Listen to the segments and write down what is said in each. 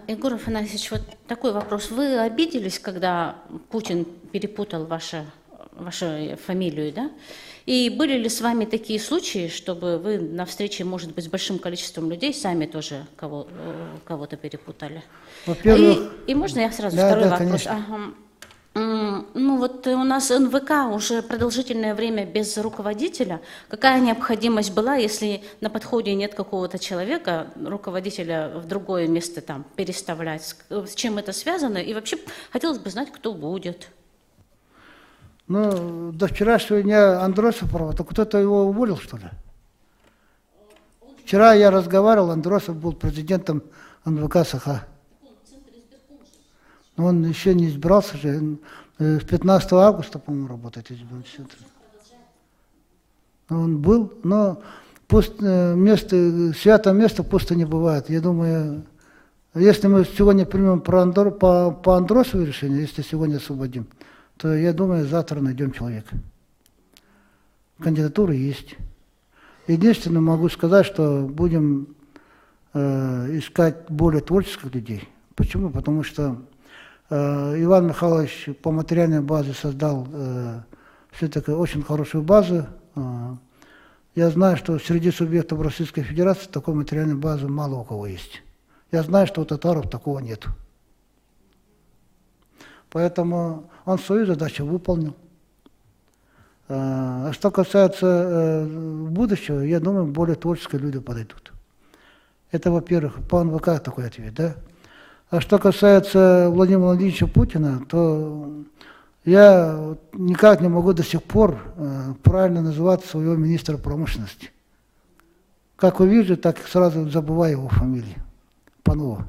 Егор Афанасьевич, вот такой вопрос. Вы обиделись, когда Путин перепутал вашу фамилию, да? И были ли с вами такие случаи, чтобы вы на встрече, может быть, с большим количеством людей сами тоже кого-то перепутали? Во-первых, И можно я сразу да, второй да, вопрос? конечно. Ага. Ну вот у нас НВК уже продолжительное время без руководителя. Какая необходимость была, если на подходе нет какого-то человека, руководителя в другое место там переставлять? С чем это связано? И вообще хотелось бы знать, кто будет. Ну, до вчерашнего дня Андросов права, то кто-то его уволил, что ли? Вчера я разговаривал, Андросов был президентом НВК СХ. Но он еще не избирался же. С 15 августа, по-моему, работает избирательный центр. Он был, но святое место пусто не бывает. Я думаю, если мы сегодня примем по Андросову решение, если сегодня освободим, то я думаю, завтра найдем человека. Кандидатуры есть. Единственное, могу сказать, что будем искать более творческих людей. Почему? Потому что Иван Михайлович по материальной базе создал все-таки очень хорошую базу. Я знаю, что среди субъектов Российской Федерации такой материальной базы мало у кого есть. Я знаю, что у татаров такого нет. Поэтому он свою задачу выполнил. А что касается будущего, я думаю, более творческие люди подойдут. Это, во-первых, по НВК такой ответ, да? А что касается Владимира Владимировича Путина, то я никак не могу до сих пор правильно называть своего министра промышленности. Как увижу, так сразу забываю его фамилию. Панова.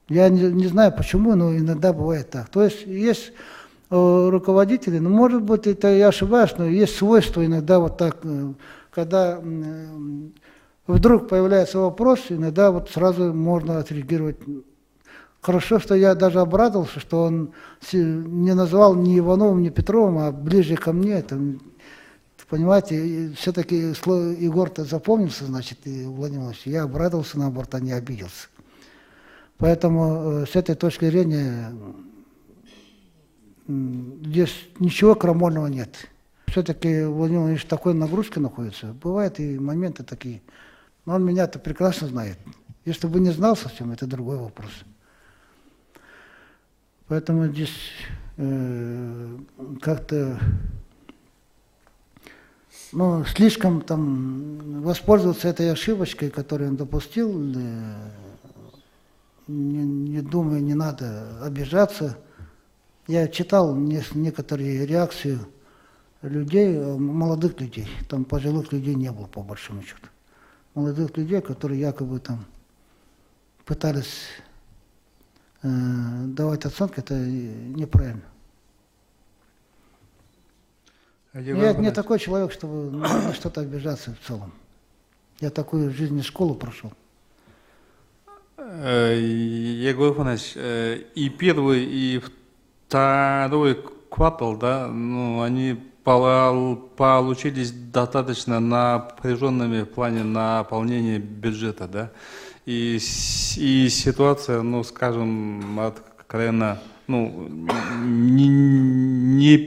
Я не знаю почему, но иногда бывает так. То есть руководители, ну, может быть, это я ошибаюсь, но есть свойство иногда вот так, когда вдруг появляется вопрос, иногда вот сразу можно отреагировать. Хорошо, что я даже обрадовался, что он не назвал ни Ивановым, ни Петровым, а ближе ко мне. Это, понимаете, все-таки Егор-то запомнился, значит, и Владимир Владимирович. Я обрадовался, наоборот, а не обиделся. Поэтому с этой точки зрения здесь ничего крамольного нет. Все-таки Владимир Владимирович в такой нагрузке находится. Бывают и моменты такие. Но он меня-то прекрасно знает. Если бы не знал совсем, это другой вопрос. Поэтому здесь как-то слишком там воспользоваться этой ошибочкой, которую он допустил, не думаю, не надо обижаться. Я читал некоторые реакции людей, молодых людей, там пожилых людей не было по большому счету. Молодых людей, которые якобы там пытались давать оценки, это неправильно. Я не такой человек, чтобы на что-то обижаться в целом. Я такую жизненную школу прошел. Егор Афанасьевич, и первый, и второй квартал, да, ну, они получились достаточно напряженными в плане наполнения бюджета, да, и ситуация, ну, скажем, откровенно, ну, не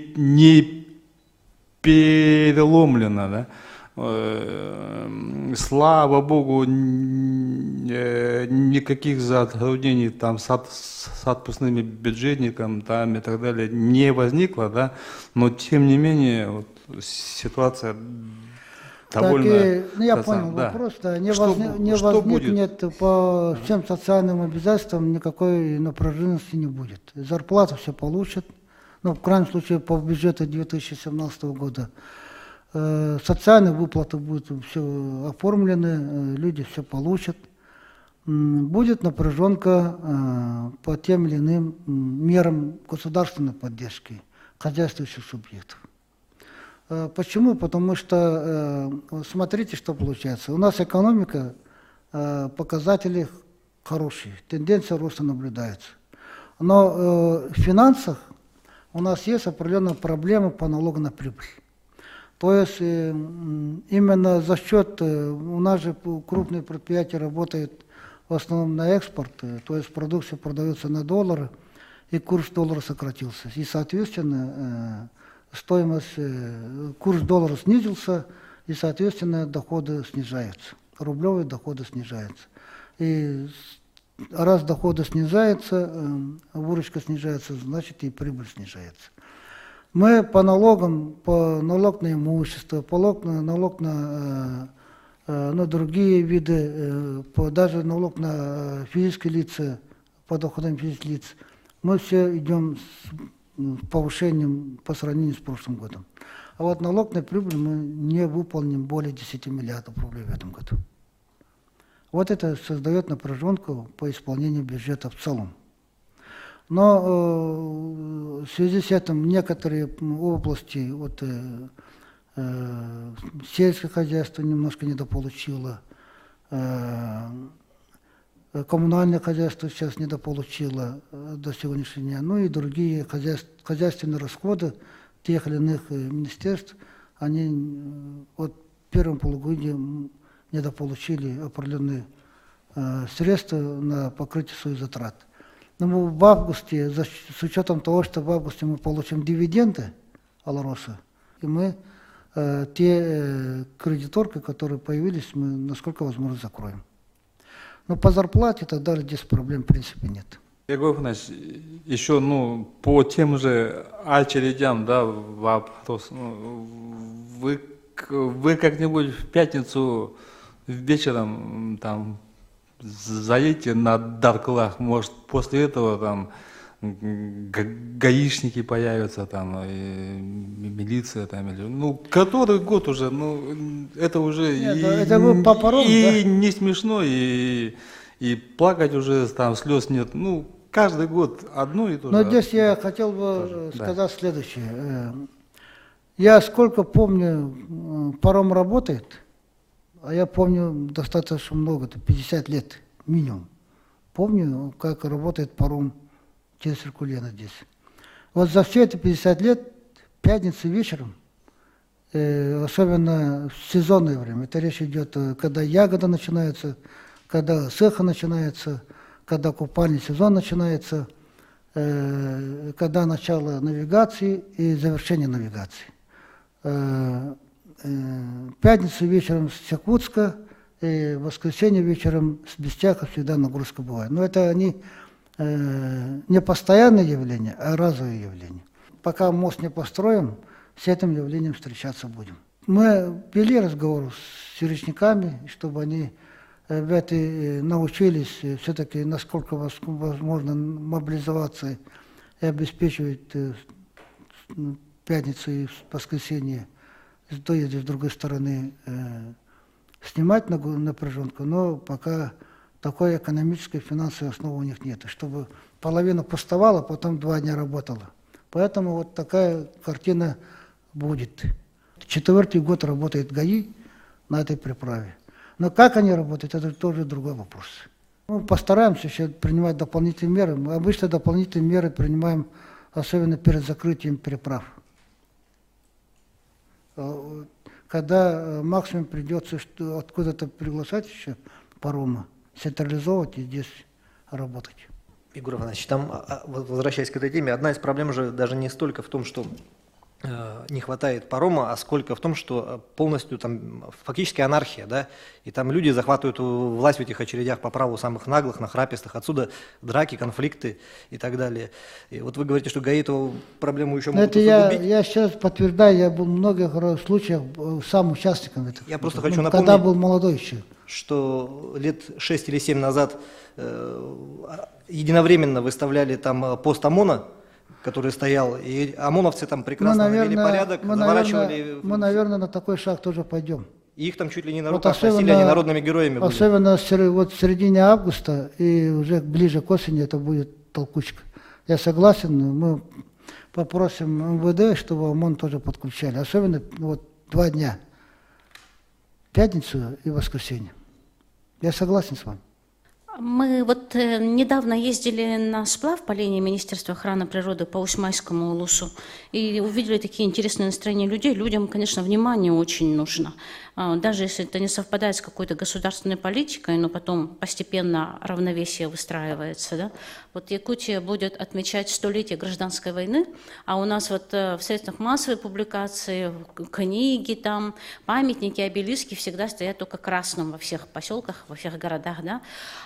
переломлена, да. Слава Богу, никаких затруднений там с отпускными бюджетниками там, и так далее не возникло, да, но тем не менее вот, ситуация довольно... Я понял вопрос, да, не возникнет по всем социальным обязательствам, никакой напряженности не будет. Зарплату все получат, ну, в крайнем случае по бюджету 2017 года. Социальные выплаты будут все оформлены, люди все получат. Будет напряженка по тем или иным мерам государственной поддержки хозяйствующих субъектов. Почему? Потому что, смотрите, что получается. У нас экономика, показатели хорошие, тенденция роста наблюдается. Но в финансах у нас есть определенная проблема по налогу на прибыль. То есть именно за счет, у нас же крупные предприятия работают в основном на экспорт, то есть продукция продается на доллары, и курс доллара сократился. И, соответственно, курс доллара снизился, и, соответственно, доходы снижаются. Рублевые доходы снижаются. И раз доходы снижаются, выручка снижается, значит и прибыль снижается. Мы по налогам, по налог на имущество, налог на другие виды, даже налог на физические лица, по доходам физических лиц, мы все идем с повышением по сравнению с прошлым годом. А вот налог на прибыль мы не выполним более 10 миллиардов рублей в этом году. Вот это создает напряженку по исполнению бюджета в целом. Но в связи с этим некоторые области, вот, сельское хозяйство немножко недополучило, коммунальное хозяйство сейчас недополучило до сегодняшнего дня, ну и другие хозяйственные расходы тех или иных министерств, они вот в первом полугодии недополучили определенные средства на покрытие своих затрат. Но в августе, с учетом того, что в августе мы получим дивиденды Алроса, и мы те кредиторки, которые появились, мы насколько возможно закроем. Но по зарплате и так далее здесь проблем в принципе нет. Егор Иванович, еще по тем же очередям, да, вопрос. Вы как-нибудь в пятницу вечером там заедете на Дарклах, может после этого там гаишники появятся, там, и милиция, там, или, который год уже, это уже это и не смешно, и плакать уже там слез нет, каждый год одно и то же. Но здесь я хотел бы сказать следующее. Я сколько помню, паром работает, а я помню достаточно много, это 50 лет минимум. Помню, как работает паром через Циркулена здесь. Вот за все это 50 лет, пятницу вечером, особенно в сезонное время, это речь идет, когда ягода начинается, когда сыха начинается, когда купальный сезон начинается, когда начало навигации и завершение навигации. Пятницу вечером с Якутска, и воскресенье вечером с Бестяха всегда нагрузка бывает. Но это они не постоянное явление, а разовое явление. Пока мост не построим, с этим явлением встречаться будем. Мы вели разговор с речниками, чтобы они, ребята, научились все-таки, насколько возможно, мобилизоваться и обеспечивать пятницу и воскресенье с доездом с другой стороны, снимать напряженку, но пока такой экономической финансовой основы у них нет. Чтобы половина пустовала, потом 2 дня работала. Поэтому вот такая картина будет. 4-й год работает ГАИ на этой переправе. Но как они работают, это тоже другой вопрос. Мы постараемся еще принимать дополнительные меры. Мы обычно дополнительные меры принимаем, особенно перед закрытием переправ. Когда максимум придется откуда-то приглашать еще парома, централизовывать и здесь работать. Егор Иванович, там, возвращаясь к этой теме, одна из проблем же даже не столько в том, что не хватает парома, а сколько в том, что полностью там фактически анархия, да, и там люди захватывают власть в этих очередях по праву самых наглых, нахрапистых, отсюда драки, конфликты и так далее. И вот вы говорите, что ГАИ эту проблему еще могут усугубить. Я сейчас подтверждаю, я был в многих случаях сам участником этого. Я просто хочу напомнить, когда был молодой еще, что лет 6 или 7 назад единовременно выставляли там пост ОМОНа, который стоял, и ОМОНовцы там прекрасно навели порядок, заворачивали. Мы, наверное, на такой шаг тоже пойдем. И их там чуть ли не на руках носили, они народными героями были. Особенно вот в середине августа и уже ближе к осени это будет толкучка. Я согласен, мы попросим МВД, чтобы ОМОН тоже подключали. Особенно вот 2 дня, пятницу и воскресенье. Я согласен с вами. Мы вот недавно ездили на сплав по линии Министерства охраны природы по Усмайскому улусу и увидели такие интересные настроения людей. Людям, конечно, внимание очень нужно. даже если это не совпадает с какой-то государственной политикой, но потом постепенно равновесие выстраивается. Да? Вот Якутия будет отмечать 100-летие гражданской войны, а у нас вот в средствах массовой публикации, книги, там, памятники, обелиски всегда стоят только красным во всех поселках, во всех городах. Да?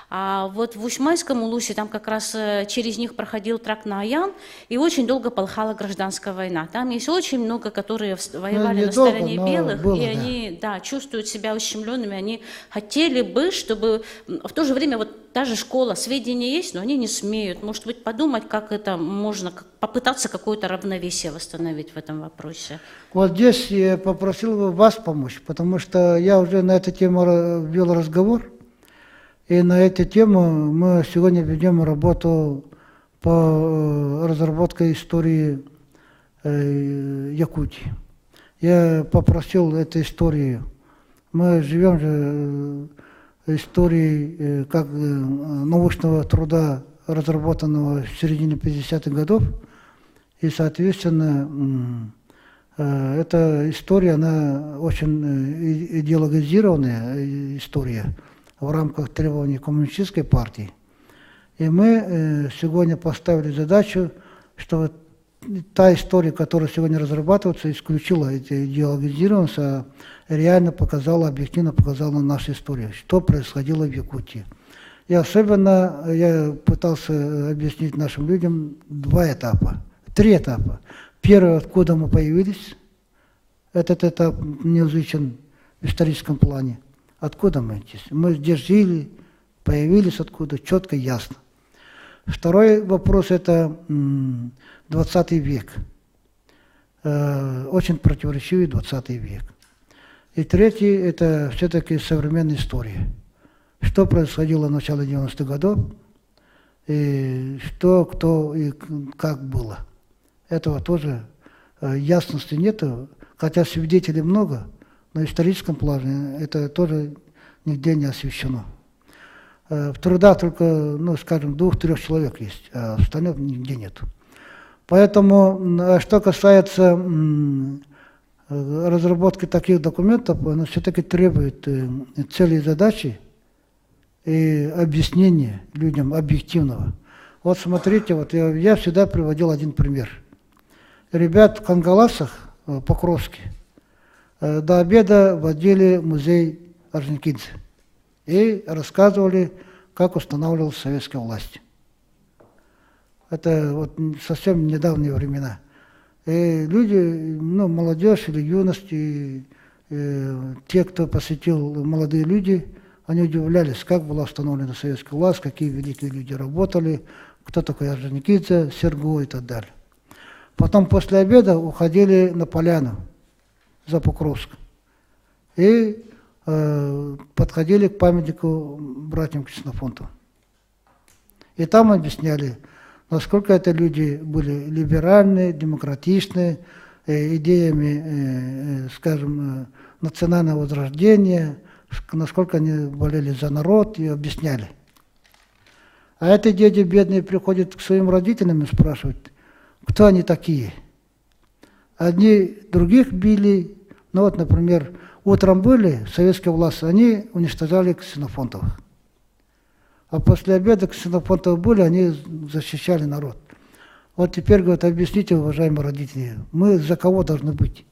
А вот в Ушмайском улусе там как раз через них проходил тракт на Аян, и очень долго полыхала гражданская война. Там есть очень много, которые воевали на стороне белых, было, и они чувствуют себя ущемленными, они хотели бы, чтобы в то же время вот та же школа, сведения есть, но они не смеют. Может быть, подумать, как это можно, попытаться какое-то равновесие восстановить в этом вопросе. Вот здесь я попросил бы вас помочь, потому что я уже на эту тему вел разговор, и на эту тему мы сегодня ведем работу по разработке истории Якутии. Я попросил эту историю. Мы живем же историей как научного труда, разработанного в середине 50-х годов, и, соответственно, эта история, она очень идеологизированная история в рамках требований коммунистической партии. И мы сегодня поставили задачу, чтобы та история, которая сегодня разрабатывается, исключила эти идеологизированность, а реально показала, объективно показала нашу историю, что происходило в Якутии. И особенно я пытался объяснить нашим людям три этапа. Первый, откуда мы появились, этот этап не изучен в историческом плане. Откуда мы здесь? Мы здесь жили, появились откуда, четко, ясно. Второй вопрос – это 20 век. Очень противоречивый 20 век. И третий – это все-таки современная история. Что происходило в начале 90-х годов, и что, кто и как было. Этого тоже ясности нету, хотя свидетелей много, но в историческом плане это тоже нигде не освещено. В трудах только, ну, скажем, 2-3 человек есть, а остальных нигде нет. Поэтому, что касается разработки таких документов, она все-таки требует цели и задачи и объяснения людям объективного. Вот смотрите, вот я всегда приводил один пример. Ребят в Кангаласах, Покровске, до обеда водили в музей Орджоникидзе и рассказывали, как устанавливалась советская власть. Это вот совсем недавние времена. И люди, ну, молодежь или юность, и те, кто посетил, молодые люди, они удивлялись, как была установлена советская власть, какие великие люди работали, кто такой Орджоникидзе, Серго и так далее. Потом после обеда уходили на поляну за Покровск и подходили к памятнику братьям Ксенофонтовым. И там объясняли, насколько это люди были либеральные, демократичные, идеями, скажем, национального возрождения, насколько они болели за народ, и объясняли. А эти дети бедные приходят к своим родителям и спрашивают, кто они такие. Одни других били, ну вот, например, утром были советские власти, они уничтожали Ксенофонтовых. А после обеда Ксенофонтовы были, они защищали народ. Вот теперь, говорят, объясните, уважаемые родители, мы за кого должны быть?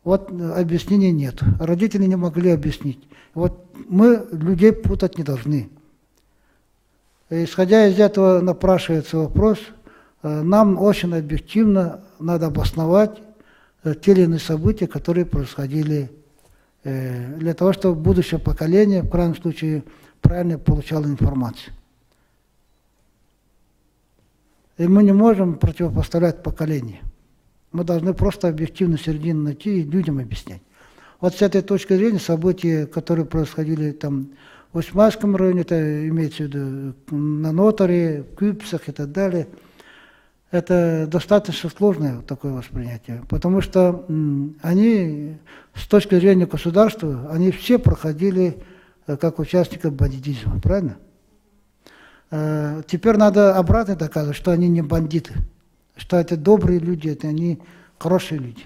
Вот объяснений нет. Родители не могли объяснить. Вот мы людей путать не должны. Исходя из этого напрашивается вопрос, нам очень объективно надо обосновать те или иные события, которые происходили, для того, чтобы будущее поколение, в крайнем случае, правильно получало информацию. И мы не можем противопоставлять поколения. Мы должны просто объективно середину найти и людям объяснять. Вот с этой точки зрения события, которые происходили там в Ушмайском районе, это имеется в виду на Ноторе, в Кюпсах и так далее, это достаточно сложное такое восприятие, потому что они, с точки зрения государства, они все проходили как участники бандитизма, правильно? Теперь надо обратно доказывать, что они не бандиты, что это добрые люди, это они хорошие люди.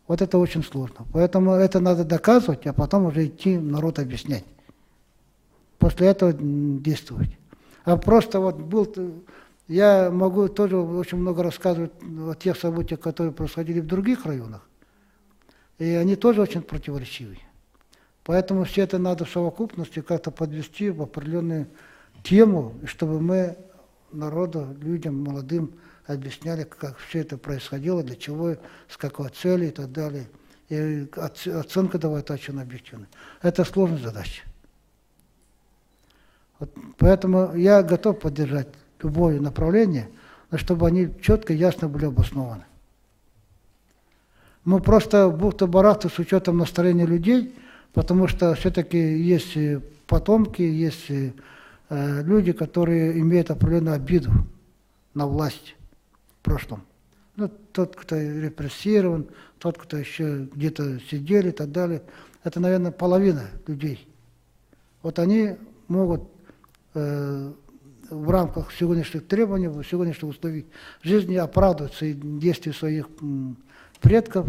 Вот это очень сложно. Поэтому это надо доказывать, а потом уже идти народ объяснять. После этого действовать. А просто вот я могу тоже очень много рассказывать о тех событиях, которые происходили в других районах. И они тоже очень противоречивые. Поэтому все это надо в совокупности как-то подвести в определенную тему, чтобы мы народу, людям, молодым объясняли, как все это происходило, для чего, с какой целью и так далее. И оценка давать очень объективно. Это сложная задача. Вот поэтому я готов поддержать любое направление, но чтобы они четко и ясно были обоснованы. Мы просто бухта-барахта с учетом настроения людей, потому что все-таки есть потомки, есть люди, которые имеют определенную обиду на власть в прошлом. Ну, тот, кто репрессирован, тот, кто еще где-то сидели и так далее, это, наверное, половина людей. Вот они могут в рамках сегодняшних требований, сегодняшних условий жизни оправдываться и действий своих предков,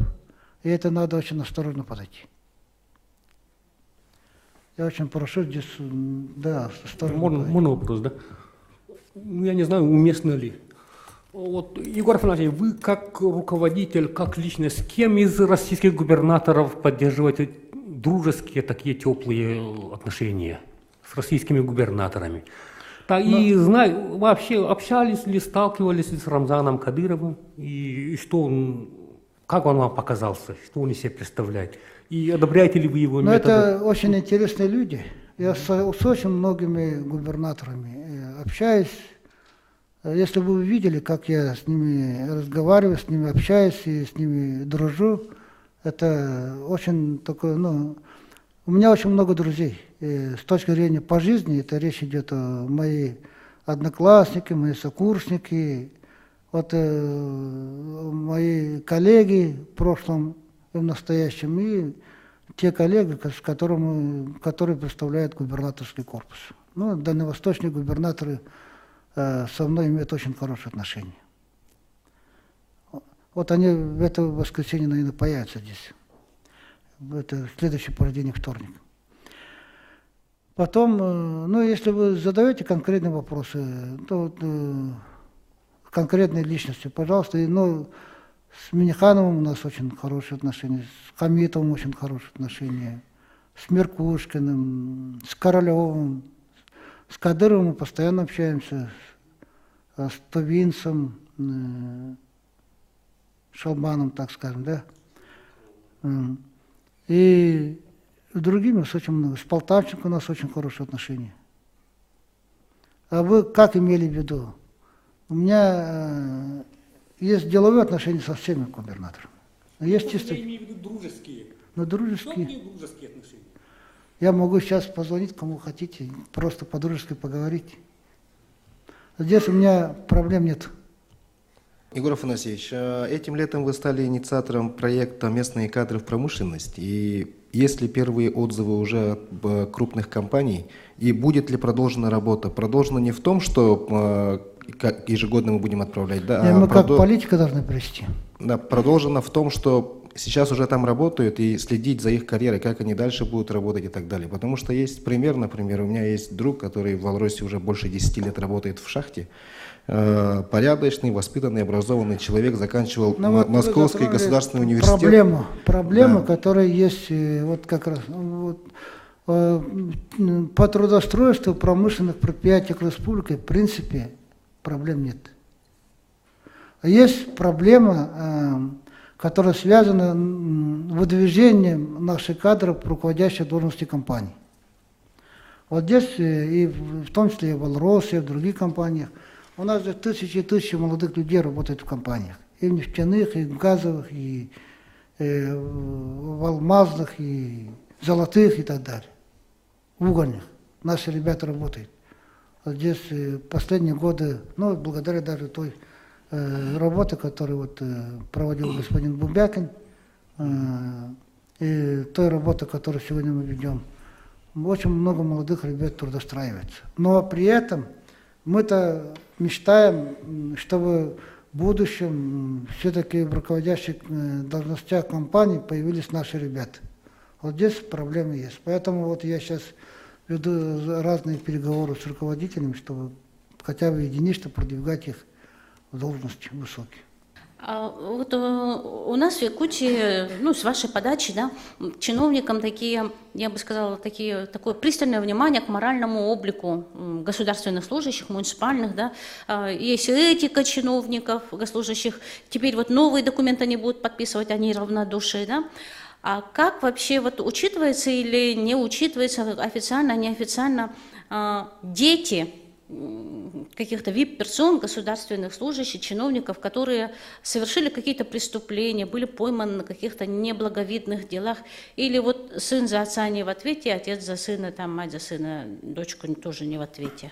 и это надо очень осторожно подойти. Я очень прошу здесь, да, осторожно. Можно вопрос, да? Я не знаю, уместно ли. Вот, Егор Афанасьевич, вы как руководитель, как личность, с кем из российских губернаторов поддерживаете дружеские такие теплые отношения с российскими губернаторами? Да, и знаю, вообще общались ли, сталкивались ли с Рамзаном Кадыровым, и что он, как он вам показался, что он из себя представляет? И одобряете ли вы его методы? Это очень интересные люди. Я с очень многими губернаторами общаюсь. Если бы вы видели, как я с ними разговариваю, с ними общаюсь и с ними дружу, это очень такое, у меня очень много друзей. И с точки зрения по жизни, это речь идет о мои одноклассники, мои сокурсники, вот мои коллеги в прошлом и в настоящем, и те коллеги, которые представляют губернаторский корпус. Дальневосточные губернаторы со мной имеют очень хорошие отношения. Вот они в это воскресенье, наверное, появятся здесь. Это следующий понедельник, вторник. Потом, если вы задаете конкретные вопросы, то конкретные личности, пожалуйста. С Минихановым у нас очень хорошие отношения, с Хамитовым очень хорошие отношения, с Меркушкиным, с Королевым, с Кадыровым мы постоянно общаемся, с Тувинцем, Шалбаном, так скажем, да. И с другими у нас очень много. С Полтавченко у нас очень хорошие отношения. А вы как имели в виду? У меня есть деловые отношения со всеми губернаторами. Есть чисто... Я имею в виду дружеские. Дружеские. Что дружеские отношения? Я могу сейчас позвонить, кому хотите, просто по-дружески поговорить. Здесь у меня проблем нет. Егор Афанасьевич, этим летом вы стали инициатором проекта «Местные кадры в промышленность». И есть ли первые отзывы уже от крупных компаний? И будет ли продолжена работа? Продолжена не в том, что ежегодно мы будем отправлять, да? Мы как политика должны привести. Да, продолжена в том, что сейчас уже там работают, и следить за их карьерой, как они дальше будут работать и так далее. Потому что есть пример, например, у меня есть друг, который в Алросе уже больше 10 лет работает в шахте. Порядочный, воспитанный, образованный человек, заканчивал Московский государственный университет. Проблема, да, которая есть вот как раз по трудоустройству промышленных предприятий республики, в принципе, проблем нет. Есть проблема, которая связана с выдвижением наших кадров в руководящие должности компаний. Вот здесь, и в том числе и в Алросе, и в других компаниях, у нас же тысячи и тысячи молодых людей работают в компаниях. И в нефтяных, и в газовых, и в алмазных, и золотых, и так далее. В угольных. Наши ребята работают. Вот здесь последние годы, благодаря даже той работе, которую проводил господин Бубякин, и той работе, которую сегодня мы ведем, очень много молодых ребят трудоустраивается. Но при этом мы-то мечтаем, чтобы в будущем все-таки в руководящих должностях компаний появились наши ребята. Вот здесь проблемы есть. Поэтому вот я сейчас веду разные переговоры с руководителями, чтобы хотя бы единично продвигать их в должности высокие. Вот у нас в Якутии, ну, с вашей подачи, да, чиновникам такие, я бы сказала, такое пристальное внимание к моральному облику государственных служащих, муниципальных, да, есть этика чиновников, госслужащих, теперь вот новые документы они будут подписывать, они равнодушие, да. А как вообще вот учитывается или не учитывается официально, неофициально дети каких-то вип-персон, государственных служащих, чиновников, которые совершили какие-то преступления, были пойманы на каких-то неблаговидных делах, или вот сын за отца не в ответе, отец за сына, там, мать за сына, дочка тоже не в ответе?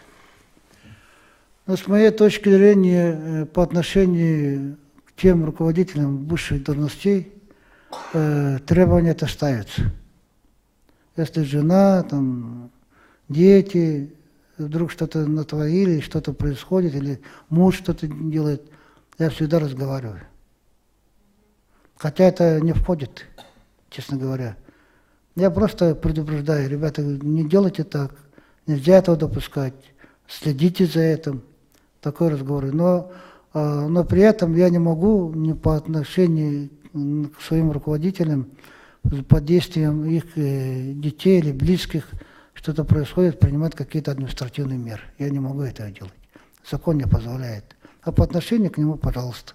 Но с моей точки зрения, по отношению к тем руководителям высших должностей, требования это ставятся. Если жена, там, дети вдруг что-то натворили, что-то происходит, или муж что-то делает, я всегда разговариваю. Хотя это не входит, честно говоря. Я просто предупреждаю, ребята, не делайте так, нельзя этого допускать, следите за этим, такой разговор. Но при этом я не могу ни по отношению к своим руководителям, под действием их детей или близких, что-то происходит, принимать какие-то административные меры. Я не могу этого делать. Закон не позволяет. А по отношению к нему, пожалуйста.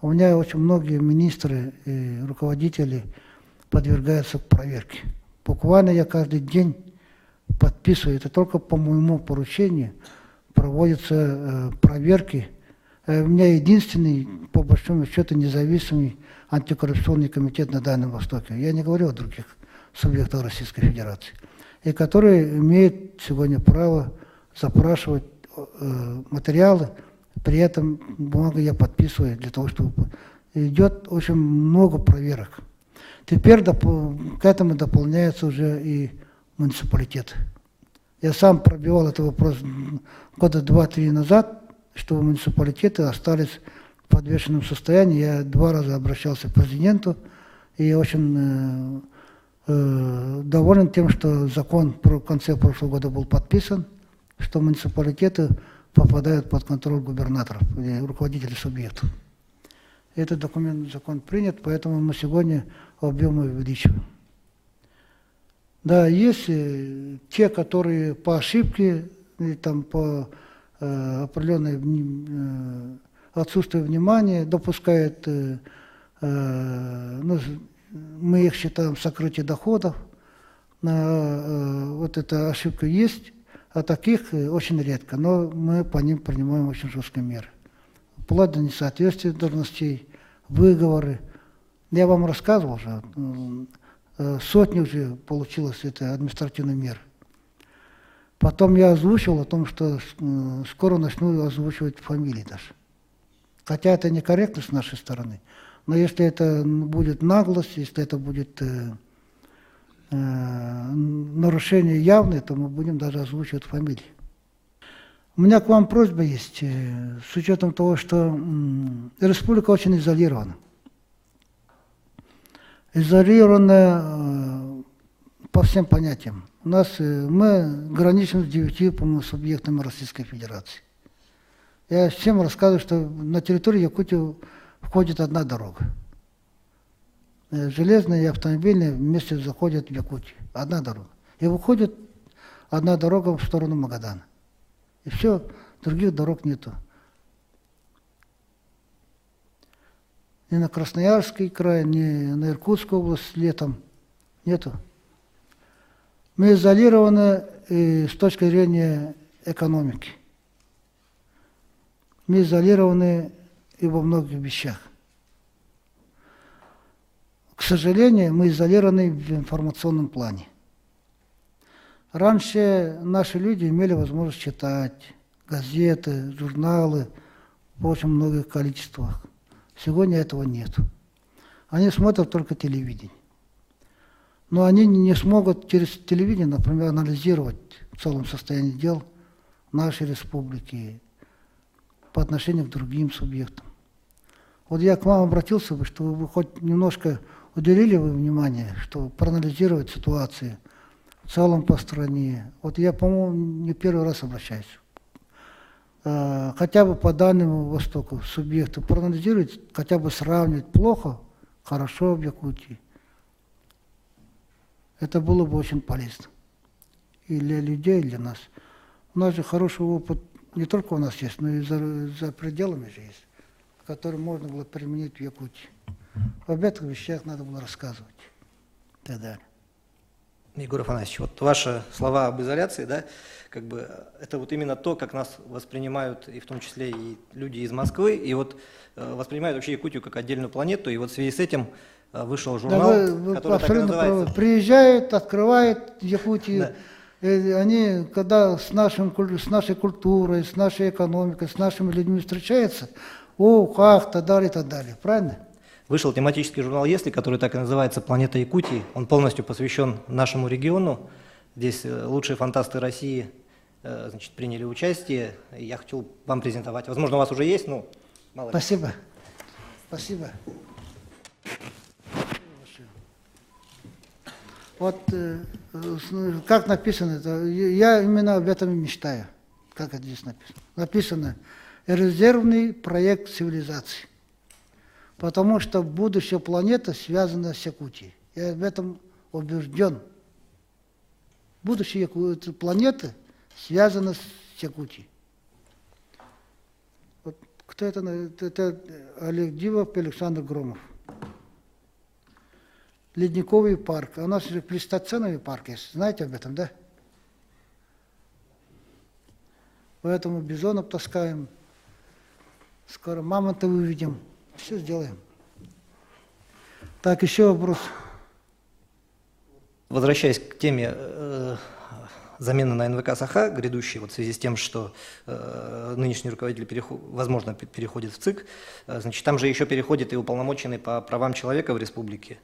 У меня очень многие министры и руководители подвергаются проверке. Буквально я каждый день подписываю, это только по моему поручению проводятся проверки. У меня единственный, по большому счету, независимый антикоррупционный комитет на Дальнем Востоке. Я не говорю о других субъектах Российской Федерации. И который имеет сегодня право запрашивать материалы, при этом бумагу я подписываю для того, чтобы... Идет очень много проверок. Теперь к этому дополняется уже и муниципалитет. Я сам пробивал этот вопрос года 2-3 назад, что муниципалитеты остались в подвешенном состоянии. Я 2 раза обращался к президенту, и очень доволен тем, что закон в конце прошлого года был подписан, что муниципалитеты попадают под контроль губернаторов и руководителей субъектов. Этот закон принят, поэтому мы сегодня объемы увеличиваем. Да, есть те, которые по ошибке или там по определенной отсутствию внимания допускают, мы их считаем сокрытие доходов, вот эта ошибка есть, а таких очень редко, но мы по ним принимаем очень жесткие меры. Вплоть до несоответствия должностей, выговоры. Я вам рассказывал уже, сотни уже получилось это административных мер. Потом я озвучил о том, что скоро начну озвучивать фамилии даже. Хотя это некорректно с нашей стороны. Но если это будет наглость, если это будет нарушение явное, то мы будем даже озвучивать фамилии. У меня к вам просьба есть, с учетом того, что республика очень изолирована. Изолирована по всем понятиям. Мы граничим с 9, по-моему, субъектами Российской Федерации. Я всем рассказываю, что на территории Якутии входит одна дорога. Железная и автомобильная вместе заходят в Якутию. Одна дорога. И выходит одна дорога в сторону Магадана. И все, других дорог нету. Ни на Красноярский край, ни на Иркутскую область летом нету. Мы изолированы с точки зрения экономики. Мы изолированы и во многих вещах. К сожалению, мы изолированы в информационном плане. Раньше наши люди имели возможность читать газеты, журналы в очень многих количествах. Сегодня этого нет. Они смотрят только телевидение. Но они не смогут через телевидение, например, анализировать в целом состояние дел нашей республики по отношению к другим субъектам. Вот я к вам обратился бы, чтобы вы хоть немножко уделили вы внимание, чтобы проанализировать ситуацию в целом по стране. Вот я, по-моему, не первый раз обращаюсь. Хотя бы по Дальнему Востоку, субъекту, проанализировать, хотя бы сравнивать плохо, хорошо в Якутии. Это было бы очень полезно. И для людей, и для нас. У нас же хороший опыт не только у нас есть, но и за пределами же есть, который можно было применить в Якутии. Об этих вещах надо было рассказывать и так далее. Егор Афанасьевич, вот ваши слова об изоляции, да, как бы это вот именно то, как нас воспринимают, и в том числе и люди из Москвы, и вот воспринимают вообще Якутию как отдельную планету, и вот в связи с этим вышел журнал, Да, вы который так и называется. правы. Приезжают, открывают Якутию. Да. Они, когда с нашей культурой, с нашей экономикой, с нашими людьми встречаются, как, так далее, правильно? Вышел тематический журнал «Если», который так и называется «Планета Якутии». Он полностью посвящен нашему региону. Здесь лучшие фантасты России значит, приняли участие. Я хотел вам презентовать. Возможно, у вас уже есть, но мало ли. Спасибо. Спасибо. Вот как написано, это, я именно об этом и мечтаю, как это здесь написано. Написано «Резервный проект цивилизации». Потому что будущее планеты связано с Якутией. Я об этом убежден. Будущее планеты связано с Якутией. Вот кто это? Это Олег Дивов и Александр Громов. Ледниковый парк. А у нас же плейстоценовый парк есть. Знаете об этом, да? Поэтому бизонов таскаем. Скоро мамонта увидим. Все сделаем. Так, еще вопрос. Возвращаясь к теме замены на НВК Саха, грядущей, вот в связи с тем, что нынешний руководитель, возможно, переходит в ЦИК, значит, там же еще переходит и уполномоченный по правам человека в республике.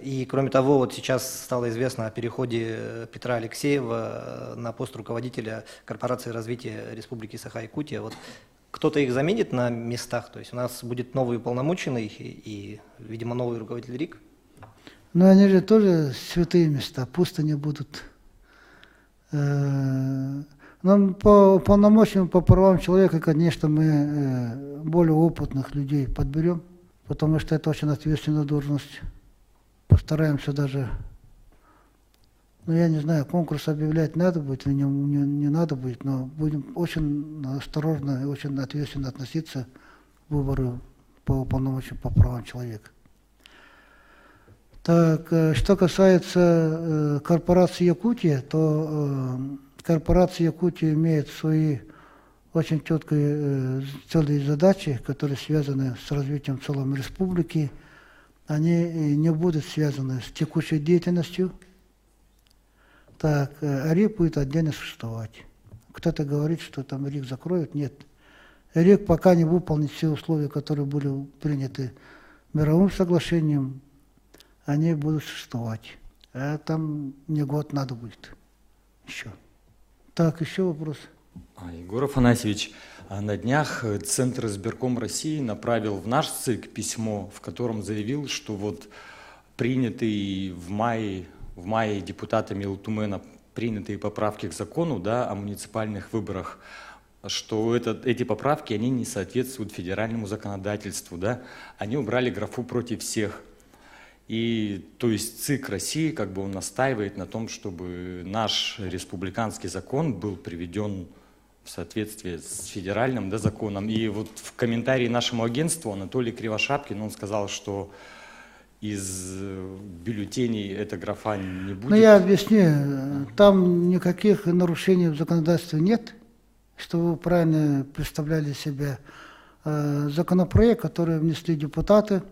И, кроме того, вот сейчас стало известно о переходе Петра Алексеева на пост руководителя Корпорации развития Республики Саха-Якутия. Вот кто-то их заменит на местах, то есть у нас будет новый уполномоченный и видимо, новый руководитель РИК? Но они же тоже святые места, пусть они будут. Но по уполномоченным, по правам человека, конечно, мы более опытных людей подберем, потому что это очень ответственная должность. Постараемся даже, я не знаю, конкурс объявлять надо будет или не надо будет, но будем очень осторожно и очень ответственно относиться к выбору по уполномоченным по правам человека. Так, что касается корпорации Якутия, то корпорация Якутия имеет свои очень четкие цели и задачи, которые связаны с развитием в целом республики. Они не будут связаны с текущей деятельностью. Так, РИК будет отдельно существовать. Кто-то говорит, что там РИК закроют. Нет. РИК пока не выполнит все условия, которые были приняты мировым соглашением, они будут существовать. А там не год надо будет еще. Так, еще вопрос. Егор Афанасьевич, на днях Центр избирком России направил в наш ЦИК письмо, в котором заявил, что вот принятые в мае депутатами Илтумена принятые поправки к закону, да, о муниципальных выборах, что эти поправки, они не соответствуют федеральному законодательству, да, они убрали графу «против всех». И то есть ЦИК России, как бы он настаивает на том, чтобы наш республиканский закон был приведен в соответствии с федеральным, да, законом. И вот в комментарии нашему агентству Анатолий Кривошапкин, он сказал, что из бюллетеней эта графа не будет. Ну, я объясню, там никаких нарушений в законодательстве нет, что вы правильно представляли себе. Законопроект, который внесли депутаты,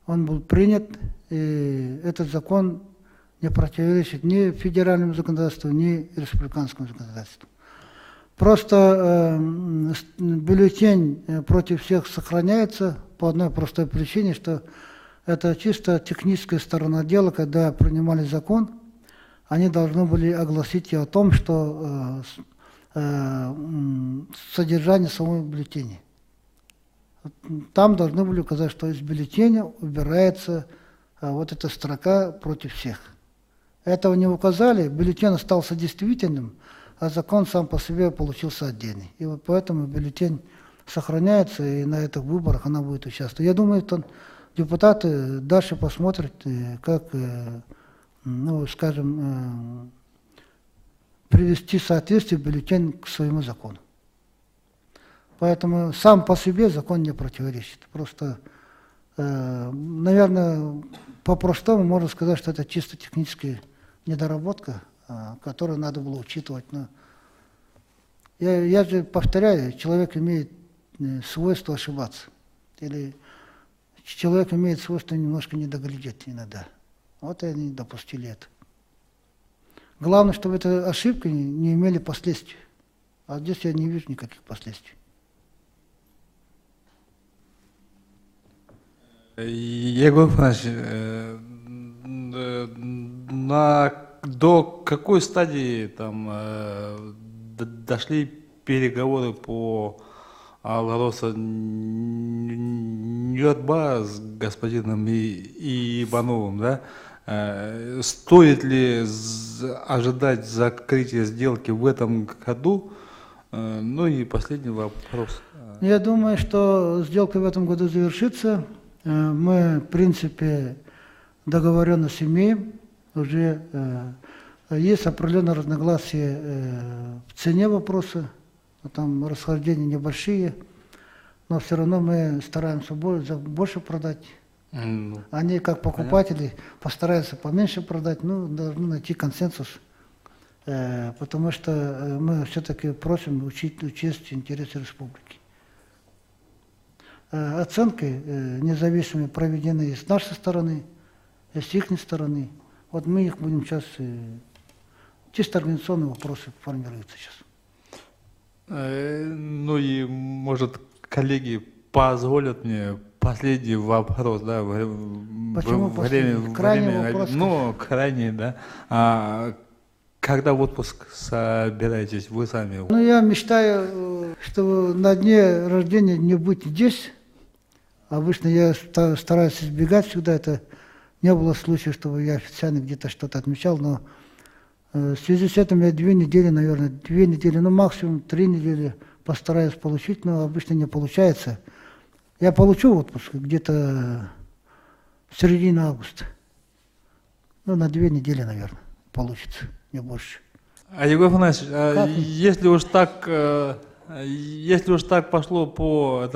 он был принят, и этот закон не противоречит ни федеральному законодательству, ни республиканскому законодательству. Просто бюллетень против всех сохраняется по одной простой причине, что это чисто техническая сторона дела. Когда принимали закон, они должны были огласить и о том, что содержание самого бюллетеня. там должны были указать, что из бюллетеня убирается вот эта строка против всех. Этого не указали, бюллетень остался действительным, а закон сам по себе получился отдельный. И вот поэтому бюллетень сохраняется, и на этих выборах она будет участвовать. Я думаю, что депутаты дальше посмотрят, как, ну, скажем, привести в соответствие бюллетень к своему закону. Поэтому сам по себе закон не противоречит. Просто, наверное, по-простому можно сказать, что это чисто техническая недоработка, которую надо было учитывать. Но я же повторяю, человек имеет свойство ошибаться. Или человек имеет свойство немножко не доглядеть иногда. Вот и они допустили это. Главное, чтобы эти ошибки не имели последствий. А здесь я не вижу никаких последствий. Егор Иванович, до какой стадии там дошли переговоры по Алгароса Ньотба с господином Ивановым, да? Стоит ли ожидать закрытия сделки в этом году? Ну и последний вопрос. Я думаю, что сделка в этом году завершится. Мы, в принципе, договоренность имеем. Уже есть определенные разногласия в цене вопроса. Там расхождения небольшие. Но все равно мы стараемся больше продать. Они, как покупатели, постараются поменьше продать. Ну, должны найти консенсус. Потому что мы все-таки просим учесть интересы республики. Оценки независимые проведены и с нашей стороны, и с их стороны. Вот мы их будем сейчас, чисто организационные вопросы формируются сейчас. Ну и, может, коллеги позволят мне последний вопрос, да? Почему последний? Крайний вопрос. Ну, крайний, да. Когда в отпуск собираетесь вы сами? Ну, я мечтаю, что на дне рождения не быть здесь. Обычно я стараюсь избегать всегда. Это не было случая, чтобы я официально где-то что-то отмечал, но в связи с этим я 2 недели, наверное, 2 недели, ну максимум 3 недели постараюсь получить, но обычно не получается. Я получу отпуск где-то в середине августа. Ну, на 2 недели, наверное, получится, не больше. Егор Афанасьевич, если уж так пошло по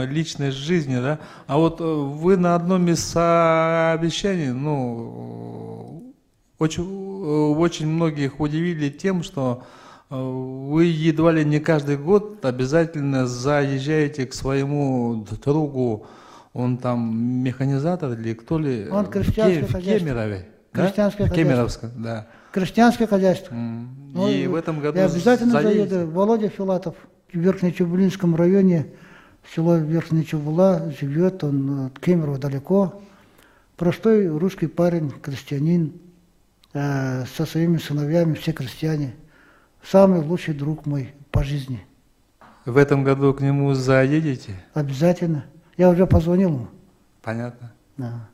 личной жизни, да, а вот вы на одном из совещаний, ну, очень многих удивили тем, что вы едва ли не каждый год обязательно заезжаете к своему другу, он там механизатор или кто ли? Он крестьянское в Кемерове. Крестьянское да? Кемеровском, да. Крестьянское хозяйство. Ну, и в этом году я обязательно заедете. заеду. Володя Филатов в Верхнечебулинском районе, село Верхняя Чебула, живет, он от Кемерово далеко. Простой русский парень, крестьянин, со своими сыновьями, все крестьяне. Самый лучший друг мой по жизни. В этом году к нему заедете? Обязательно. Я уже позвонил ему. Понятно. Да.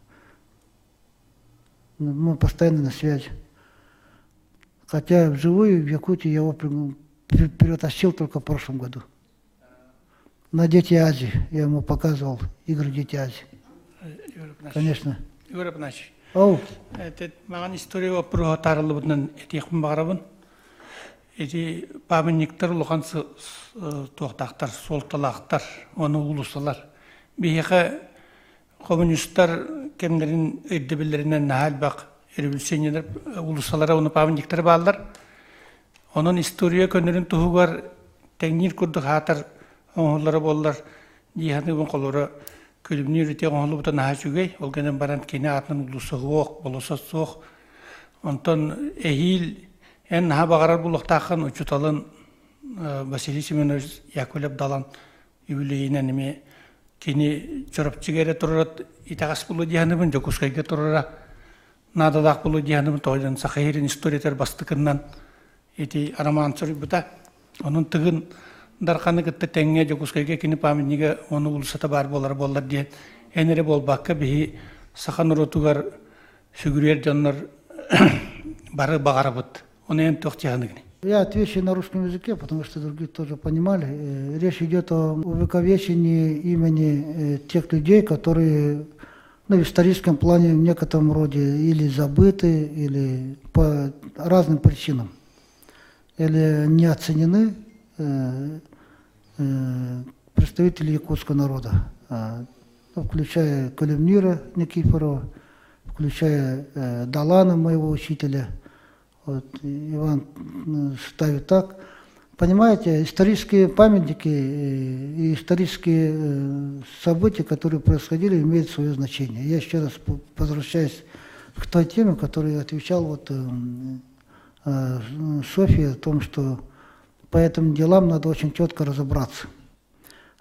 Мы постоянно на связи. Хотя вживую в Якутии я его перетащил только в прошлом году. На Дети Азии. Я ему показывал игры Дети Азии. Конечно. Егор Афанасьевич. Оу. Это маған история вопроса тарылы бұдынан етекпін бағарабын. Эти памятниктер лухансы тоқтақтар, солталақтар, оны улусалар. Бейхе коммунисттар кемдерин өйдебелеринен нахал бақ, революционерлер улусалара оны памятниктер балдар. Onun история көнерин тухугар теңнир курдук хатар оңоллары боллар. Диханы бун колора көлүмнү рите оңолу бутан хачугей, ол генен баран кене атын улусугуок, болоса суок. Онтон эхил эн хабагарар булуктакын учуталын Василий Семенович Яковлев далан юбилейинен эме кени чорапчыгере турат итагас булу диханы бун жокускайга турара нададак булу диханы бун тойдан сахайрин историятер бастыкыннан эти араман цорибута, onun tığın дарқаны кітті тәңге жокускайге кені памятниге оны улысата бар болар ден. Энере болбаққа бихи сақан ұротугар сүгірер жанлар бары бағарабыд. Оны ен тоқтияғанығыны. Я отвечу на русском языке, потому что другие тоже понимали. Речь идет о увековечении имени тех людей, которые в историческом плане в некотором роде или забыты, или по разным причинам, или не оценены представители якутского народа, включая Калимнира Никифорова, включая Далана, моего учителя. Вот, Иван ставит так. Понимаете, исторические памятники и исторические события, которые происходили, имеют свое значение. Я еще раз возвращаюсь к той теме, которую отвечал Софья, о том, что по этим делам надо очень четко разобраться.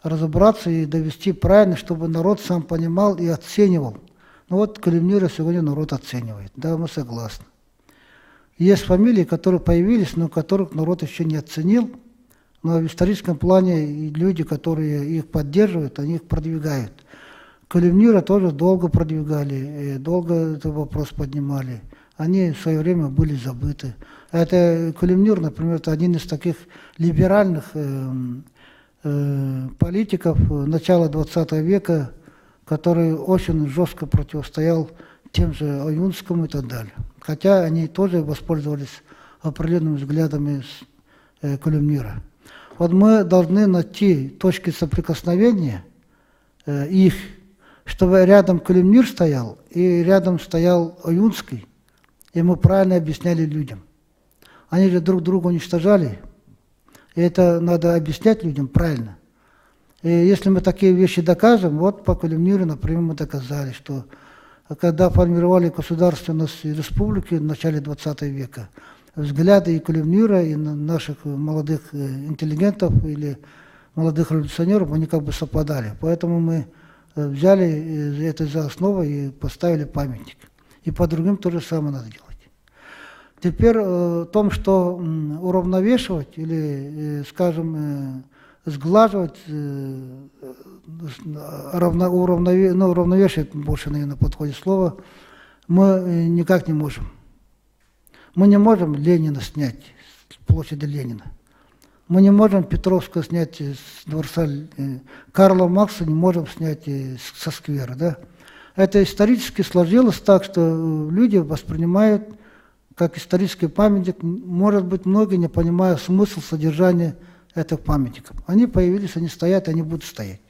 Разобраться и довести правильно, чтобы народ сам понимал и оценивал. Ну вот Калимнира сегодня народ оценивает. Да, мы согласны. Есть фамилии, которые появились, но которых народ еще не оценил. Но в историческом плане и люди, которые их поддерживают, они их продвигают. Калимнира тоже долго продвигали, долго этот вопрос поднимали. Они в свое время были забыты. Это Калимнир, например, это один из таких либеральных политиков начала 20 века, который очень жестко противостоял тем же Аюнскому и так далее. Хотя они тоже воспользовались определенными взглядами Калимнира. Вот мы должны найти точки соприкосновения их, чтобы рядом Калимнир стоял и рядом стоял Аюнский, и мы правильно объясняли людям. Они же друг друга уничтожали, и это надо объяснять людям правильно. И если мы такие вещи докажем, вот по Калимниру, например, мы доказали, что когда формировали государственность республики в начале 20 века, взгляды и Калимнира, и наших молодых интеллигентов или молодых революционеров, они как бы совпадали. Поэтому мы взяли это за основу и поставили памятник. И по другим то же самое надо делать. Теперь о том, что уравновешивать или, скажем, сглаживать, уравновешивать, больше, наверное, подходит слово, мы никак не можем. Мы не можем Ленина снять с площади Ленина. Мы не можем Петровского снять с дворца Карла Маркса, не можем снять со сквера. Да? Это исторически сложилось так, что люди воспринимают как исторический памятник, может быть, многие не понимая смысл содержания этих памятников. Они появились, они стоят, они будут стоять.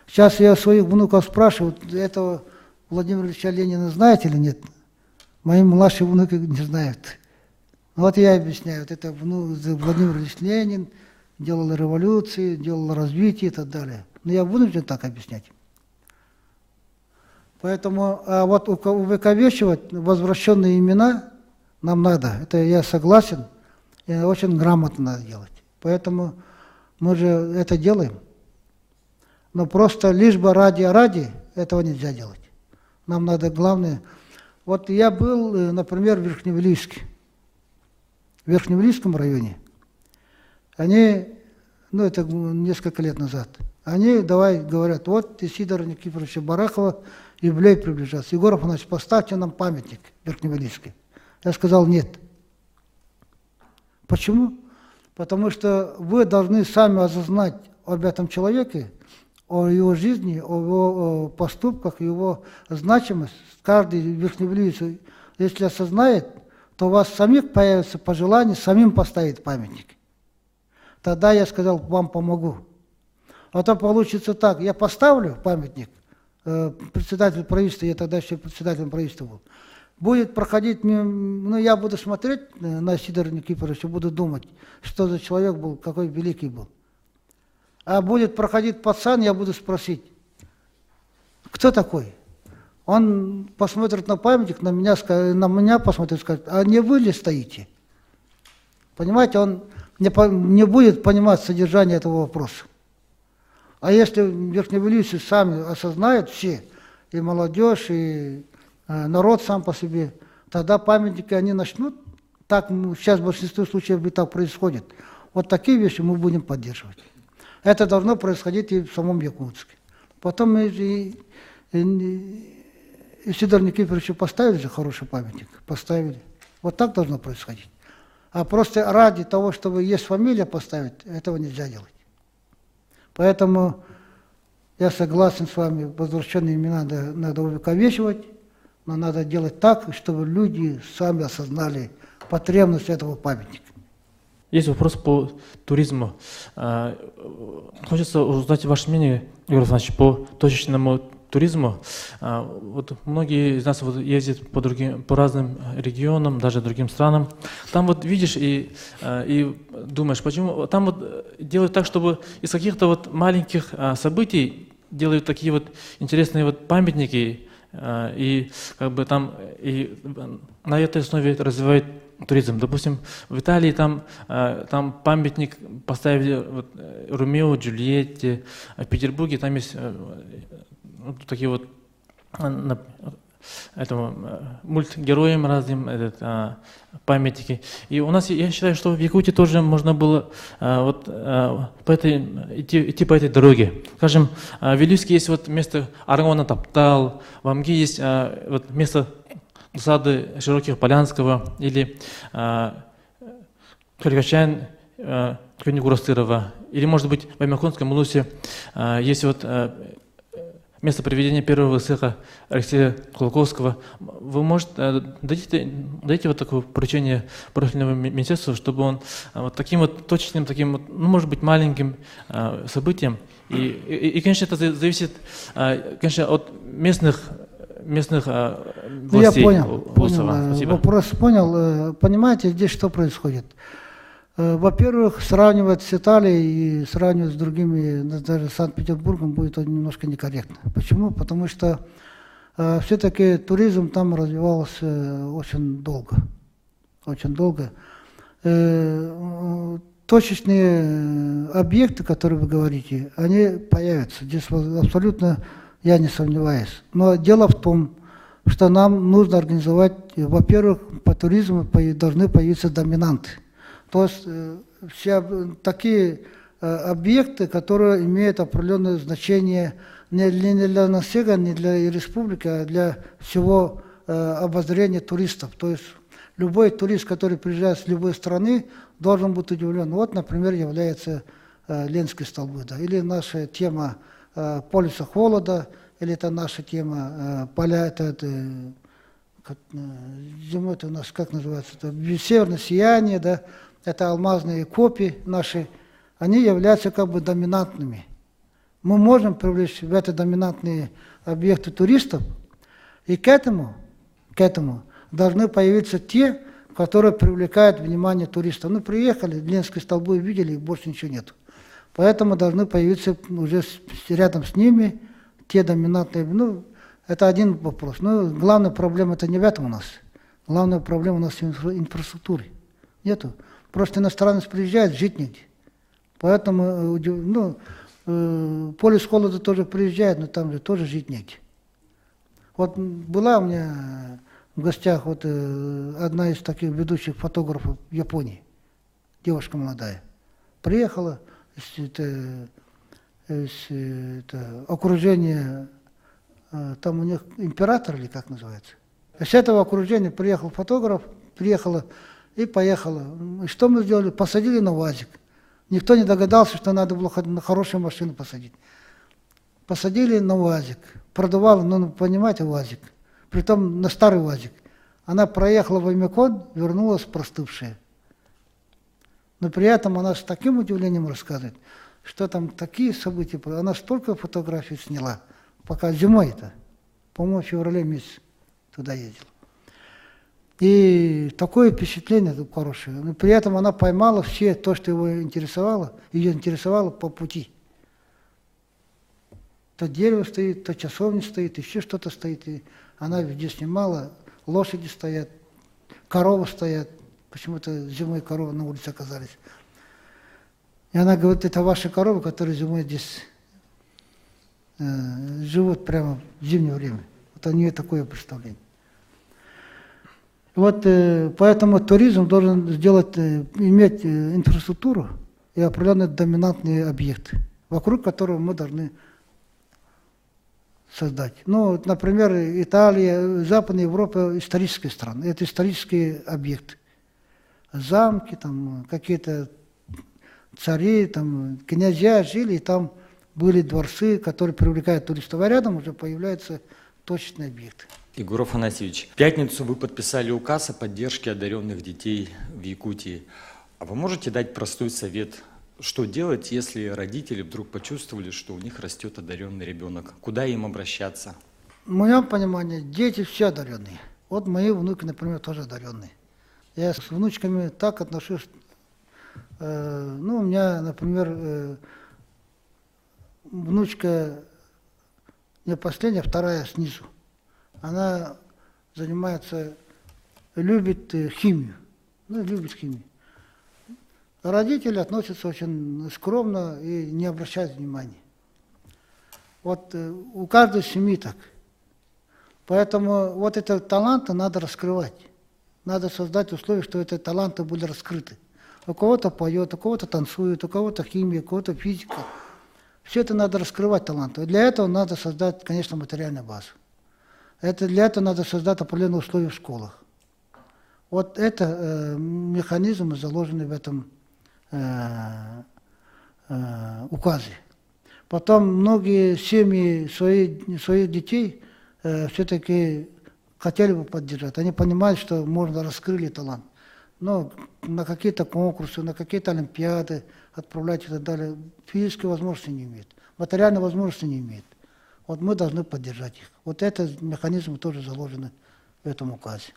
Сейчас я своих внуков спрашиваю, этого Владимира Ильича Ленина знаете или нет? Мои младшие внуки не знают. Вот я объясняю, вот это Владимир Ильич Ленин делал революции, делал развитие и так далее. Но я вынужден так объяснять. Поэтому вот увековечивать возвращенные имена нам надо. Это я согласен. И очень грамотно надо делать. Поэтому мы же это делаем. Но просто лишь бы ради этого нельзя делать. Нам надо главное. Вот я был, например, в Верхневилийске. В Верхневилийском районе. Они, это несколько лет назад, они говорят, вот Исидора Никифоровича Барахова юбилей приближается. Егор Афанасьевич, поставьте нам памятник Верхневилийский. Я сказал, нет. Почему? Потому что вы должны сами осознать об этом человеке, о его жизни, о его поступках, его значимость. Каждый верхневилиец, если осознает, то у вас самих появится пожелание самим поставить памятник. Тогда я сказал, вам помогу. А то получится так, я поставлю памятник, председатель правительства, я тогда еще председателем правительства был, будет проходить, я буду смотреть на Сидора Никифоровича, буду думать, что за человек был, какой великий был. А будет проходить пацан, я буду спросить, кто такой? Он посмотрит на памятник, на меня посмотрит и скажет, а не вы ли стоите? Понимаете, он не будет понимать содержание этого вопроса. А если верхневилийцы сами осознают все, и молодежь, и народ сам по себе, тогда памятники они начнут, так сейчас в большинстве случаев и так происходит, Вот такие вещи мы будем поддерживать. Это должно происходить и в самом Якутске. Потом мы и Сидору Никифоровичу поставили же хороший памятник. Поставили. Вот так должно происходить. А просто ради того, чтобы есть фамилия поставить, этого нельзя делать. Поэтому я согласен с вами, возвращенные имена надо увековечивать, но надо делать так, чтобы люди сами осознали потребность этого памятника. Есть вопрос по туризму. Хочется узнать ваше мнение, Егор Александрович, по точечному туризму. Вот многие из нас вот ездят по разным регионам, даже другим странам. Там вот видишь и думаешь, почему там вот делают так, чтобы из каких-то вот маленьких событий делают такие вот интересные вот памятники, и как бы там и на этой основе развивают туризм. Допустим, в Италии там памятник поставили вот, Ромео, Джульетте, а в Петербурге там есть такие вот мультгероям разным памятники. И у нас, я считаю, что в Якутии тоже можно было идти по этой дороге. Скажем, в Вилюйске есть вот место Аргона Таптал, в Амге есть вот место сады Широких Полянского или Калькачан Кюнигурастырова, или, может быть, в Аймаконском Улусе есть вот место проведения первого сыха Алексея Кулаковского. Вы можете дайте вот такое поручение профильному министерству, чтобы он вот таким вот точечным, таким вот, ну, может быть, маленьким событием. И, конечно, это зависит, конечно, от местных властей. Я понял. Вопрос понял. Понимаете, здесь что происходит? Во-первых, сравнивать с Италией и сравнивать с другими, даже с Санкт-Петербургом, будет немножко некорректно. Почему? Потому что все-таки туризм там развивался очень долго. Очень долго. Точечные объекты, которые вы говорите, они появятся. Здесь абсолютно я не сомневаюсь. Но дело в том, что нам нужно организовать, во-первых, по туризму должны появиться доминанты. То есть все такие объекты, которые имеют определенное значение не для населения, не для республики, а для всего обозрения туристов. То есть любой турист, который приезжает с любой страны, должен быть удивлен. Вот, например, является Ленинские столбы, да, или наша тема полюса холода, или это наша тема поля, зимой это у нас как называется, это северное сияние, да. Это алмазные копии наши, они являются как бы доминантными. Мы можем привлечь в эти доминантные объекты туристов, и к этому должны появиться те, которые привлекают внимание туристов. Ну, приехали, Ленинские столбы видели, и больше ничего нет. Поэтому должны появиться уже рядом с ними те доминантные. Ну, это один вопрос. Но главная проблема это не в этом у нас. Главная проблема у нас в инфраструктуре. Нету. Просто иностранец приезжает, жить негде. Поэтому, полюс холода тоже приезжает, но там же тоже жить негде. Вот была у меня в гостях вот одна из таких ведущих фотографов в Японии, девушка молодая. Приехала из окружения, там у них император или как называется. С этого окружения приехал фотограф, приехала и поехала. И что мы сделали? Посадили на УАЗик. Никто не догадался, что надо было на хорошую машину посадить. Посадили на УАЗик. Продавала, ну, понимаете, УАЗик. Притом на старый УАЗик. Она проехала в Аймакон, вернулась простывшая. Но при этом она с таким удивлением рассказывает, что там такие события. Она столько фотографий сняла, пока зимой-то, по-моему, в феврале месяце туда ездила. И такое впечатление хорошее. Но при этом она поймала все то, что ее интересовало по пути. То дерево стоит, то часовня стоит, еще что-то стоит. И она везде снимала, лошади стоят, коровы стоят. Почему-то зимой коровы на улице оказались. И она говорит, это ваши коровы, которые зимой здесь живут прямо в зимнее время. Вот у нее такое представление. Вот поэтому туризм должен иметь инфраструктуру, и определенный доминантный объект, вокруг которого мы должны создать. Ну, например, Италия, Западная Европа – исторические страны, это исторические объекты. Замки, там, какие-то цари, там, князья жили, и там были дворцы, которые привлекают туристов, а рядом уже появляются точечные объекты. Егор Афанасьевич, в пятницу вы подписали указ о поддержке одаренных детей в Якутии. А вы можете дать простой совет, что делать, если родители вдруг почувствовали, что у них растет одаренный ребенок? Куда им обращаться? В моем понимании, дети все одаренные. Вот мои внуки, например, тоже одаренные. Я с внучками так отношусь. Ну, у меня, например, внучка не последняя, вторая снизу. Она занимается, любит химию. Ну, любит химию. Родители относятся очень скромно и не обращают внимания. Вот у каждой семьи так. Поэтому вот эти таланты надо раскрывать. Надо создать условия, что эти таланты были раскрыты. У кого-то поет, у кого-то танцует, у кого-то химия, у кого-то физика. Все это надо раскрывать таланты. И для этого надо создать, конечно, материальную базу. Для этого надо создать определенные условия в школах. Вот это механизмы, заложенные в этом указе. Потом многие семьи своих детей все-таки хотели бы поддержать. Они понимают, что можно раскрыли талант. Но на какие-то конкурсы, на какие-то олимпиады отправлять и так далее физической возможности не имеют, материальной возможности не имеют. Вот мы должны поддержать их. Вот этот механизм тоже заложен в этом указе.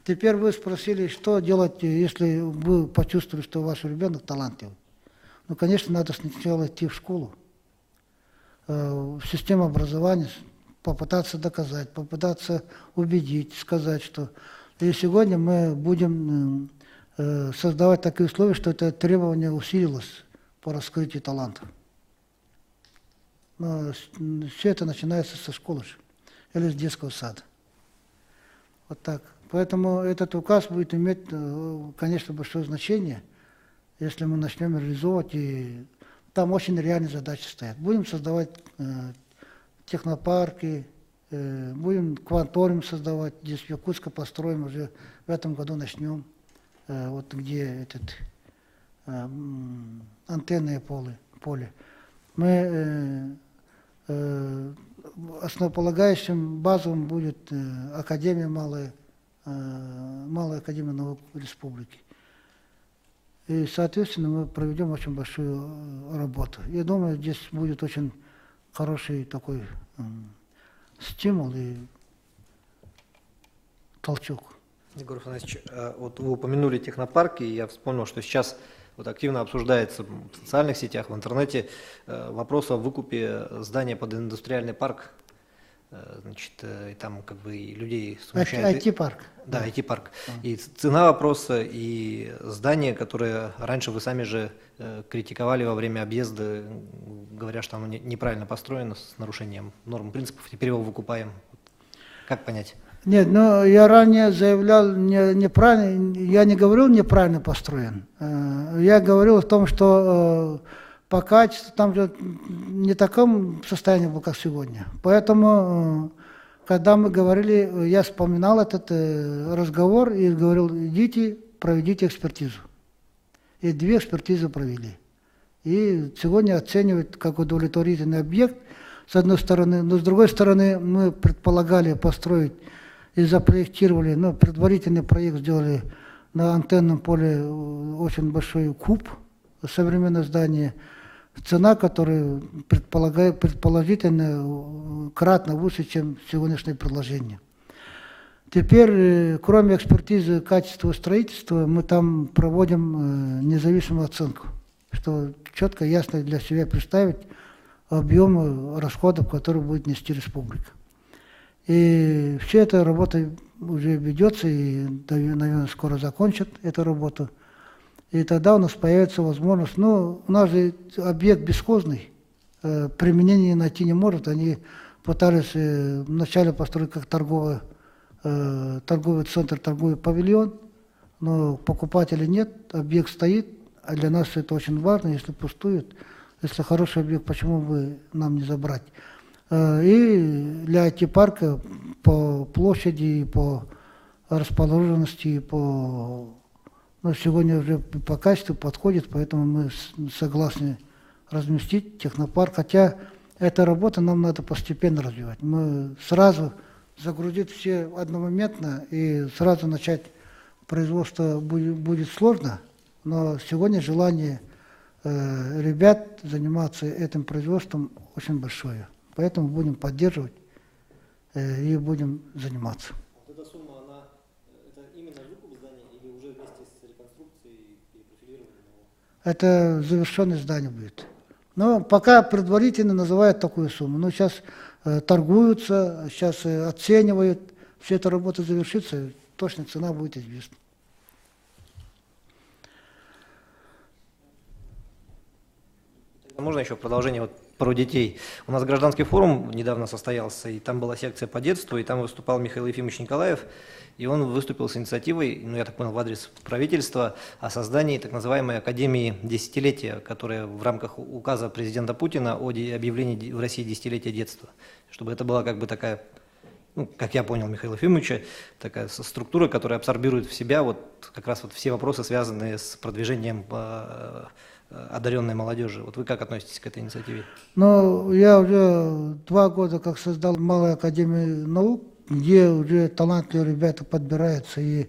Теперь вы спросили, что делать, если вы почувствовали, что ваш ребенок талантливый. Ну, конечно, надо сначала идти в школу, в систему образования, попытаться доказать, попытаться убедить, сказать, что... И сегодня мы будем создавать такие условия, что это требование усилилось по раскрытию талантов. Но все это начинается со школы или с детского сада. Вот так. Поэтому этот указ будет иметь, конечно, большое значение, если мы начнем реализовывать, и там очень реальные задачи стоят. Будем создавать технопарки, будем кванториум создавать, здесь в Якутске построим, уже в этом году начнем, вот где антенное поле. Мы основополагающим базовым будет Академия Малая Академия наук Республики. И, соответственно, мы проведем очень большую работу. Я думаю, здесь будет очень хороший такой стимул и толчок. Егор Афанасьевич, вот вы упомянули технопарки, и я вспомнил, что сейчас вот активно обсуждается в социальных сетях, в интернете вопрос о выкупе здания под индустриальный парк. Значит, и там как бы и людей смущает. IT-парк. Да, IT-парк. И цена вопроса, и здание, которое раньше вы сами же критиковали во время объезда, говоря, что оно неправильно построено, с нарушением норм, принципов, теперь его выкупаем. Как понять? Нет, но я ранее заявлял неправильно, я не говорил неправильно построен. Я говорил о том, что по качеству там же не в таком состоянии было, как сегодня. Поэтому, когда мы говорили, я вспоминал этот разговор и говорил, идите, проведите экспертизу. И 2 экспертизы провели. И сегодня оценивают как удовлетворительный объект, с одной стороны, но с другой стороны мы предполагали построить и запроектировали, ну, предварительный проект сделали на антенном поле очень большой куб, современное здание, цена, которая предположительно кратно выше, чем сегодняшнее предложение. Теперь, кроме экспертизы качества строительства, мы там проводим независимую оценку, что четко, ясно для себя представить объемы расходов, которые будет нести республика. И вся эта работа уже ведется, и, наверное, скоро закончат эту работу. И тогда у нас появится возможность, ну, у нас же объект бесхозный, применения найти не может. Они пытались вначале построить как торговый центр, торговый павильон, но покупателей нет, объект стоит, а для нас это очень важно, если пустует, если хороший объект, почему бы нам не забрать? И для IT-парка по площади, по расположенности, по... Ну, сегодня уже по качеству подходит, поэтому мы согласны разместить технопарк, хотя эта работа нам надо постепенно развивать. Мы сразу загрузить все одномоментно и сразу начать производство будет сложно, но сегодня желание ребят заниматься этим производством очень большое. Поэтому будем поддерживать и будем заниматься. Вот эта сумма, это именно выкуп здания или уже вместе с реконструкцией и профилированием? Это завершенное здание будет. Но пока предварительно называют такую сумму. Но сейчас торгуются, сейчас оценивают. Все эта работа завершится, точно цена будет известна. Можно еще продолжение вот про детей? У нас гражданский форум недавно состоялся, и там была секция по детству, и там выступал Михаил Ефимович Николаев, и он выступил с инициативой, ну я так понял, в адрес правительства о создании так называемой Академии Десятилетия, которая в рамках указа президента Путина о объявлении в России Десятилетия детства, чтобы это была как бы такая, ну, как я понял Михаила Ефимовича, такая структура, которая абсорбирует в себя вот как раз вот все вопросы, связанные с продвижением одаренной молодежи. Вот вы как относитесь к этой инициативе? Ну, я уже 2 года как создал Малую Академию наук, где уже талантливые ребята подбираются и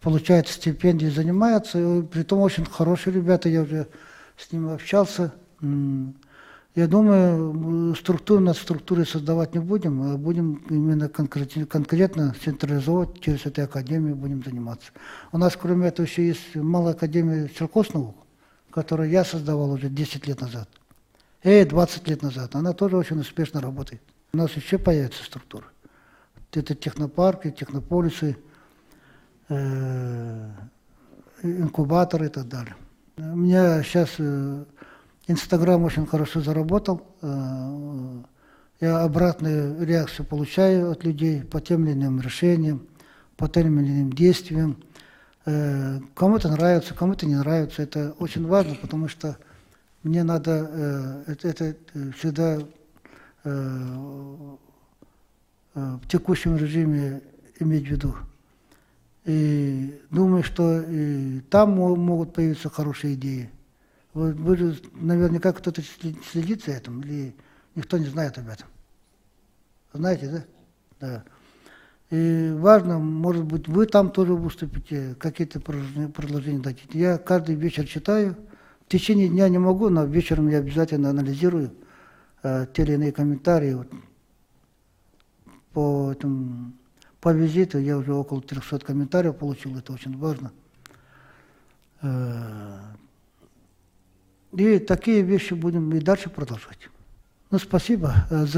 получают стипендии, занимаются. И притом очень хорошие ребята, я уже с ними общался. Я думаю, над структурой создавать не будем, а будем именно конкретно централизовать, через эту академию будем заниматься. У нас, кроме этого, еще есть Малая Академия сельхознаук, которую я создавал уже 10 лет назад, 20 лет назад. Она тоже очень успешно работает. У нас еще появится структура. Это технопарки, технополисы, инкубаторы и так далее. У меня сейчас Инстаграм очень хорошо заработал. Я обратную реакцию получаю от людей по тем или иным решениям, по тем или иным действиям. Кому-то нравится, кому-то не нравится. Это очень важно, потому что мне надо это всегда в текущем режиме иметь в виду. И думаю, что и там могут появиться хорошие идеи. Вы же, наверняка кто-то следит за этим, или никто не знает об этом. Знаете, да? Да. И важно, может быть, вы там тоже выступите, какие-то предложения дадите. Я каждый вечер читаю. В течение дня не могу, но вечером я обязательно анализирую те или иные комментарии. Вот. По визиту я уже около 300 комментариев получил, это очень важно. И такие вещи будем и дальше продолжать. Ну, спасибо.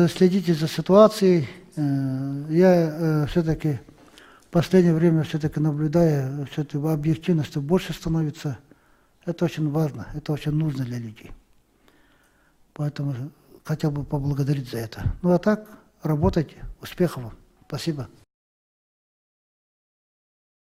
Следите за ситуацией. Я все-таки в последнее время все-таки наблюдаю, все-таки объективности больше становится. Это очень важно, это очень нужно для людей. Поэтому хотел бы поблагодарить за это. Ну а так, работайте. Успехов вам. Спасибо.